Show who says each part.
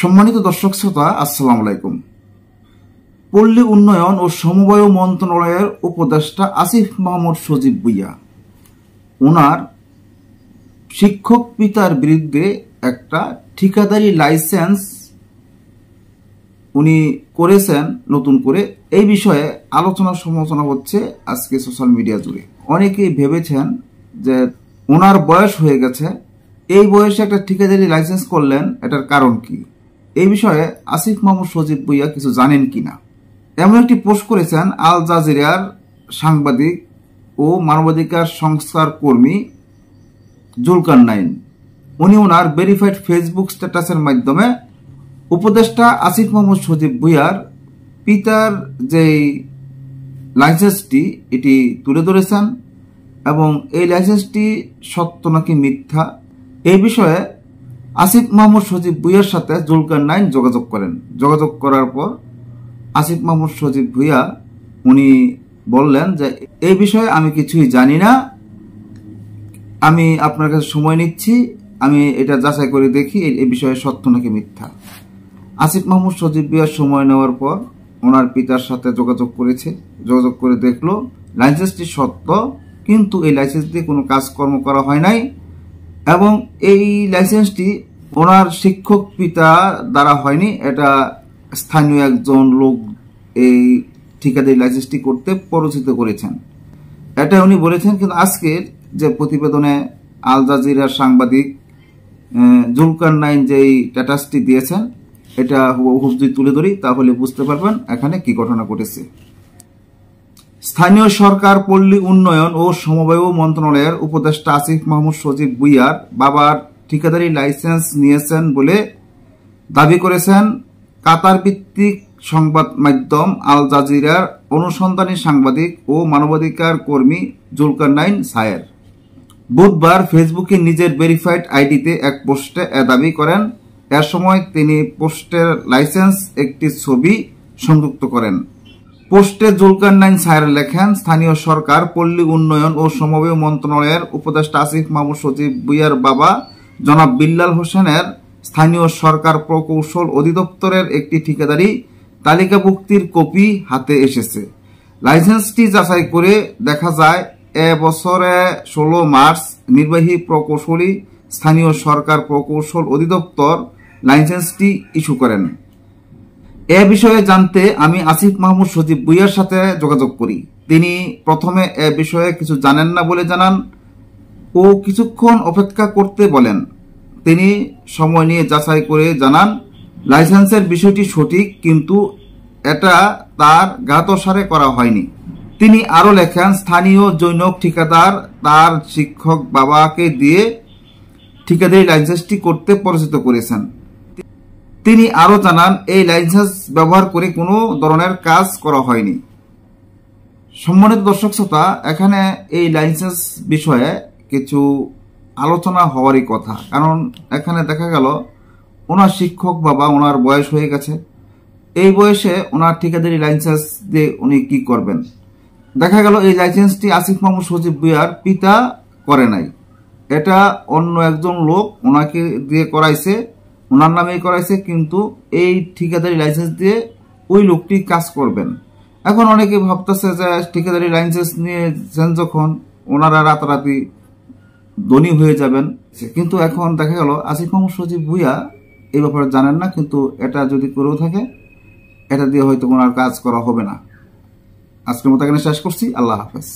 Speaker 1: সম্মানিত দর্শক শ্রোতা, আসসালামু আলাইকুম। পল্লী উন্নয়ন ও সমবায় মন্ত্রণালয়ের উপদেষ্টা আসিফ মাহমুদ সজীব ভুঁইয়া ওনার শিক্ষক পিতার বিরুদ্ধে একটা ঠিকাদারি লাইসেন্স উনি করেছেন নতুন করে। এই বিষয়ে আলোচনা সমালোচনা হচ্ছে আজকে সোশ্যাল মিডিয়া জুড়ে। অনেকেই ভেবেছেন যে ওনার বয়স হয়ে গেছে, এই বয়সে একটা ঠিকাদারি লাইসেন্স করলেন, এটার কারণ কি? এই বিষয়ে আসিফ মাহমুদ সজীব ভুঁইয়া কিছু জানেন কিনা এমন একটি পোস্ট করেছেন আল জাজিরার সাংবাদিক ও মানবাধিকার সংস্থার কর্মী জুলকারনাইন। উনি ওনার ভেরিফাইড ফেসবুক স্ট্যাটাসের মাধ্যমে উপদেষ্টা আসিফ মাহমুদ সজীব ভুঁইয়ার পিতার যে লাইসেন্সটি এটি তুলে ধরেছেন এবং এই লাইসেন্সটি সত্য নাকি মিথ্যা এই বিষয়ে আসিফ মাহমুদ সজীব ভুঁইয়ার সাথে জুলকারনাইন যোগাযোগ করেন। যোগাযোগ করার পর আসিফ মাহমুদ সজীব ভুঁইয়া উনি বললেন যে এই বিষয়ে আমি কিছুই জানি না, আমি আপনার কাছে সময় নিচ্ছি, আমি এটা যাচাই করে দেখি এই বিষয়ে সত্য নাকি মিথ্যা। আসিফ মাহমুদ সজীব ভুঁইয়া সময় নেওয়ার পর ওনার পিতার সাথে যোগাযোগ করেছে। যোগাযোগ করে দেখলো লাইসেন্সটি সত্য, কিন্তু এই লাইসেন্স দিয়ে কোনো কাজকর্ম করা হয় নাই এবং এই লাইসেন্সটি ওনার শিক্ষক পিতা দ্বারা হয়নি, এটা স্থানীয় একজন লোক এই ঠিকাদারি লাইসেন্সটি করতে পরিচিত করেছেন, এটা উনি বলেছেন। কিন্তু আজকের যে প্রতিবেদনে আল জাজিরার সাংবাদিক জুলকারনাইন যেই স্ট্যাটাসটি দিয়েছেন এটা হুবহু যদি তুলে ধরি তাহলে বুঝতে পারবেন এখানে কি ঘটনা ঘটেছে। স্থানীয় সরকার, পল্লী উন্নয়ন ও সমবায় মন্ত্রণালয়ের উপদেষ্টা আসিফ মাহমুদ সজীব ভুঁইয়ার বাবার ঠিকাদারি লাইসেন্স নিয়েছেন বলে দাবি করেছেন কাতার ভিত্তিক সংবাদ মাধ্যম আল জাজিরার অনুসন্ধানী সাংবাদিক ও মানবাধিকার কর্মী জুলকারনাইন সায়ের। বুধবার ফেসবুকে নিজের ভেরিফাইড আইডিতে এক পোস্টে এ দাবি করেন। এর সময় তিনি পোস্টের লাইসেন্স একটি ছবি সংযুক্ত করেন। পোস্টে জুলকারনাইন সায়ের লেখেন, স্থানীয় সরকার, পল্লী উন্নয়ন ও সমবায় মন্ত্রণালয়ের উপদেষ্টা আসিফ মাহমুদ সজীব ভুঁইয়ার বাবা জনাব বিল্লাল হোসেনের স্থানীয় সরকার প্রকৌশল অধিদপ্তরের একটি ঠিকাদারি তালিকাভুক্তির কপি হাতে এসেছে। লাইসেন্সটি যাচাই করে দেখা যায় এ বছরে 16 মার্চ নির্বাহী প্রকৌশলী স্থানীয় সরকার প্রকৌশল অধিদপ্তর লাইসেন্সটি ইস্যু করেন। এ বিষয়ে জানতে আমি আসিফ মাহমুদ সজীব ভুঁইয়ার সাথে যোগাযোগ করি। তিনি প্রথমে এ বিষয়ে কিছু জানেন না বলে জানান ও কিছুক্ষণ অপেক্ষা করতে বলেন। তিনি সময় নিয়ে যাচাই করে জানান লাইসেন্সের বিষয়টি সঠিক, কিন্তু এটা তার জ্ঞাতসারে করা হয়নি। তিনি আরো লেখেন, স্থানীয় জনৈক ঠিকাদার তার শিক্ষক বাবাকে দিয়ে ঠিকাদারি লাইসেন্সটি করতে পরিচিত করেছেন। তিনি আরো জানান এই লাইসেন্স ব্যবহার করে কোনো ধরনের কাজ করা হয়নি। সম্মানিত দর্শক শ্রোতা, এখানে এই লাইসেন্স বিষয়ে কিছু আলোচনা হওয়ারই কথা, কারণ এখানে দেখা গেল ওনার শিক্ষক বাবা, ওনার বয়স হয়ে গেছে, এই বয়সে ওনার ঠিকাদারি লাইসেন্স দিয়ে উনি কি করবেন? দেখা গেল এই লাইসেন্সটি আসিফ মাহমুদ সজীব ভুঁইয়ার পিতা করে নাই, এটা অন্য একজন লোক ওনাকে দিয়ে করাইছে, ওনার নামেই করাইছে, কিন্তু এই ঠিকাদারি লাইসেন্স দিয়ে ওই লোকটি কাজ করবেন। এখন অনেকে ভাবতেছে যে ঠিকাদারি লাইসেন্স নিয়েছেন যখন ওনারা রাতারাতি ধনী হয়ে যাবেন, কিন্তু এখন দেখা গেল আসিফ মাহমুদ সজীব ভুঁইয়া এই ব্যাপারে জানেন না, কিন্তু এটা যদি করেও থাকে এটা দিয়ে হয়তো ওনার কাজ করা হবে না। আজকের মতো এখানে শেষ করছি। আল্লাহ হাফেজ।